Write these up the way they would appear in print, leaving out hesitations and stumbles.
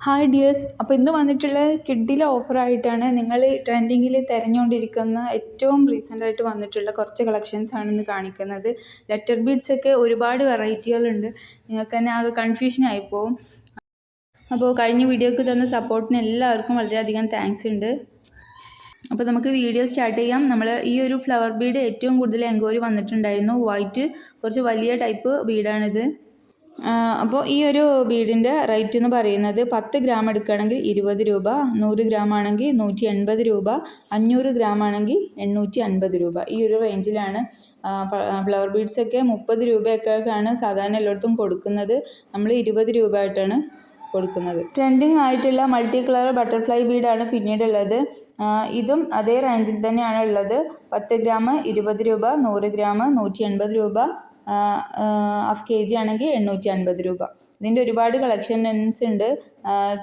Hi dears, അപ്പോൾ ഇന്ന് വന്നിട്ടുള്ള കിഡിലെ ഓഫറായിട്ടാണ് നിങ്ങൾ ട്രെൻഡിങ്ങിൽ തിരഞ്ഞുകൊണ്ടിരിക്കുന്ന ഏറ്റവും റീസെൻ്റായിട്ട് വന്നിട്ടുള്ള കുറച്ച് കളക്ഷൻസ് ആണ് ഇന്ന് കാണിക്കുന്നത്. ലെറ്റർ ബീഡ്സ് ഒക്കെ ഒരുപാട് വെറൈറ്റികളുണ്ട്. നിങ്ങൾക്ക് തന്നെ ആകെ കൺഫ്യൂഷൻ ആയിപ്പോവും. അപ്പോൾ കഴിഞ്ഞ വീഡിയോക്ക് തന്ന സപ്പോർട്ടിന് എല്ലാവർക്കും വളരെയധികം താങ്ക്സ് ഉണ്ട്. അപ്പോൾ നമുക്ക് വീഡിയോ സ്റ്റാർട്ട് ചെയ്യാം. നമ്മൾ ഈ ഒരു ഫ്ലവർ ബീഡ് ഏറ്റവും കൂടുതൽ എൻക്വയറി വന്നിട്ടുണ്ടായിരുന്നു. വൈറ്റ് കുറച്ച് വലിയ ടൈപ്പ് ബീഡാണിത്. അപ്പോൾ ഈ ഒരു ബീഡിൻ്റെ റേറ്റ് എന്ന് പറയുന്നത് 10 ഗ്രാം എടുക്കുകയാണെങ്കിൽ 20 രൂപ, 100 ഗ്രാം ആണെങ്കിൽ 180 രൂപ, 500 ഗ്രാം ആണെങ്കിൽ 850 രൂപ. ഈ ഒരു റേഞ്ചിലാണ്. ഫ്ലവർ ബീഡ്സൊക്കെ 30 രൂപയൊക്കെയാണ് സാധാരണ എല്ലായിടത്തും കൊടുക്കുന്നത്. നമ്മൾ 20 രൂപ ആയിട്ടാണ് കൊടുക്കുന്നത്. ട്രെൻഡിങ് ആയിട്ടുള്ള മൾട്ടി കളർ ബട്ടർഫ്ലൈ ബീഡാണ് പിന്നീടുള്ളത്. ഇതും അതേ റേഞ്ചിൽ തന്നെയാണ് ഉള്ളത്. 10 ഗ്രാം 20 രൂപ, 100 ഗ്രാം 180 രൂപ, ഹാഫ് kg ആണെങ്കിൽ 850 രൂപ. ഇതിൻ്റെ ഒരുപാട് കളക്ഷൻസ് ഉണ്ട്.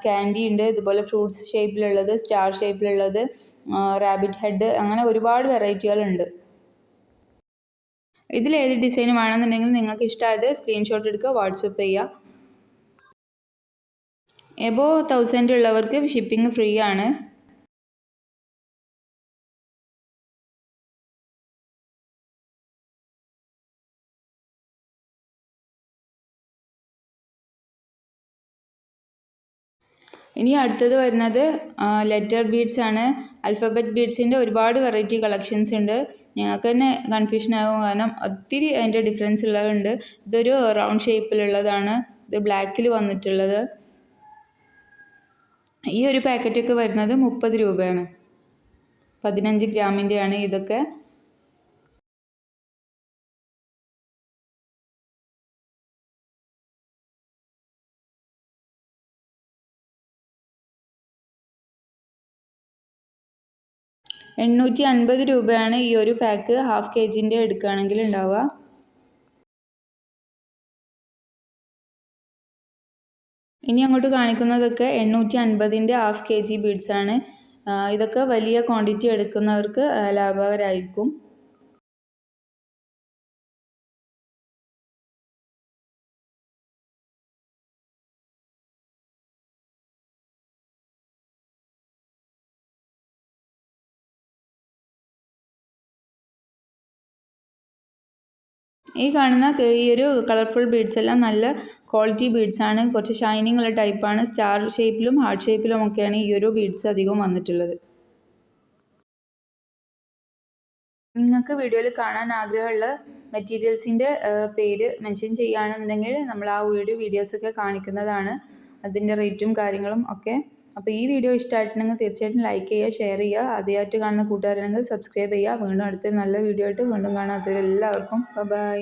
ക്യാൻഡി ഉണ്ട്, ഇതുപോലെ ഫ്രൂട്ട്സ് ഷേപ്പിലുള്ളത്, സ്റ്റാർ ഷേപ്പിലുള്ളത്, റാബിറ്റ് ഹെഡ്, അങ്ങനെ ഒരുപാട് വെറൈറ്റികളുണ്ട്. ഇതിലേത് ഡിസൈൻ വേണമെന്നുണ്ടെങ്കിൽ നിങ്ങൾക്ക് ഇഷ്ടമായത് സ്ക്രീൻഷോട്ട് എടുക്കുക, വാട്സപ്പ് ചെയ്യുക. എബോ 1000 ഉള്ളവർക്ക് ഷിപ്പിംഗ് ഫ്രീ ആണ്. ഇനി അടുത്തത് വരുന്നത് ലെറ്റർ ബീഡ്സ് ആണ്. ആൽഫബറ്റ് ബീഡ്സിൻ്റെ ഒരുപാട് വെറൈറ്റി കളക്ഷൻസ് ഉണ്ട്. ഞങ്ങൾക്ക് തന്നെ കൺഫ്യൂഷൻ ആകും, കാരണം ഒത്തിരി അതിൻ്റെ ഡിഫറൻസ് ഉള്ളതുണ്ട്. ഇതൊരു റൗണ്ട് ഷേപ്പിലുള്ളതാണ്. ഇത് ബ്ലാക്കിൽ വന്നിട്ടുള്ളത്. ഈ ഒരു പാക്കറ്റൊക്കെ വരുന്നത് 30 രൂപയാണ്. 15 ഗ്രാമിൻ്റെയാണ് ഇതൊക്കെ. രൂപയാണ് ഈ ഒരു പാക്ക് ഹാഫ് kgൻ്റെ എടുക്കുകയാണെങ്കിൽ ഉണ്ടാവുക. ഇനി അങ്ങോട്ട് കാണിക്കുന്നതൊക്കെ 850ൻ്റെ ഹാഫ് kg ബീഡ്സ് ആണ്. ഇതൊക്കെ വലിയ ക്വാണ്ടിറ്റി എടുക്കുന്നവർക്ക് ലാഭകരമായിരിക്കും. ഈ കാണുന്ന ഈ ഒരു കളർഫുൾ ബീഡ്സ് എല്ലാം നല്ല ക്വാളിറ്റി ബീഡ്സ് ആണ്. കുറച്ച് ഷൈനിങ് ഉള്ള ടൈപ്പാണ്. സ്റ്റാർ ഷേപ്പിലും ഹാർട്ട് ഷേപ്പിലും ഒക്കെയാണ് ഈ ഒരു ബീഡ്സ് അധികം വന്നിട്ടുള്ളത്. നിങ്ങൾക്ക് വീഡിയോയിൽ കാണാൻ ആഗ്രഹമുള്ള മെറ്റീരിയൽസിൻ്റെ പേര് മെൻഷൻ ചെയ്യുകയാണെന്നുണ്ടെങ്കിൽ നമ്മൾ ആ വീഡിയോസൊക്കെ കാണിക്കുന്നതാണ്, അതിൻ്റെ റേറ്റും കാര്യങ്ങളും ഒക്കെ. അപ്പോൾ ഈ വീഡിയോ ഇഷ്ടമായിട്ടുണ്ടെങ്കിൽ തീർച്ചയായിട്ടും ലൈക്ക് ചെയ്യുക, ഷെയർ ചെയ്യുക. ആദ്യമായിട്ട് കാണുന്ന കൂട്ടുകാരാണെങ്കിൽ സബ്സ്ക്രൈബ് ചെയ്യുക. വീണ്ടും അടുത്തൊരു നല്ല വീഡിയോ ആയിട്ട് വീണ്ടും കാണാം. അതുവരെ എല്ലാവർക്കും ബൈ.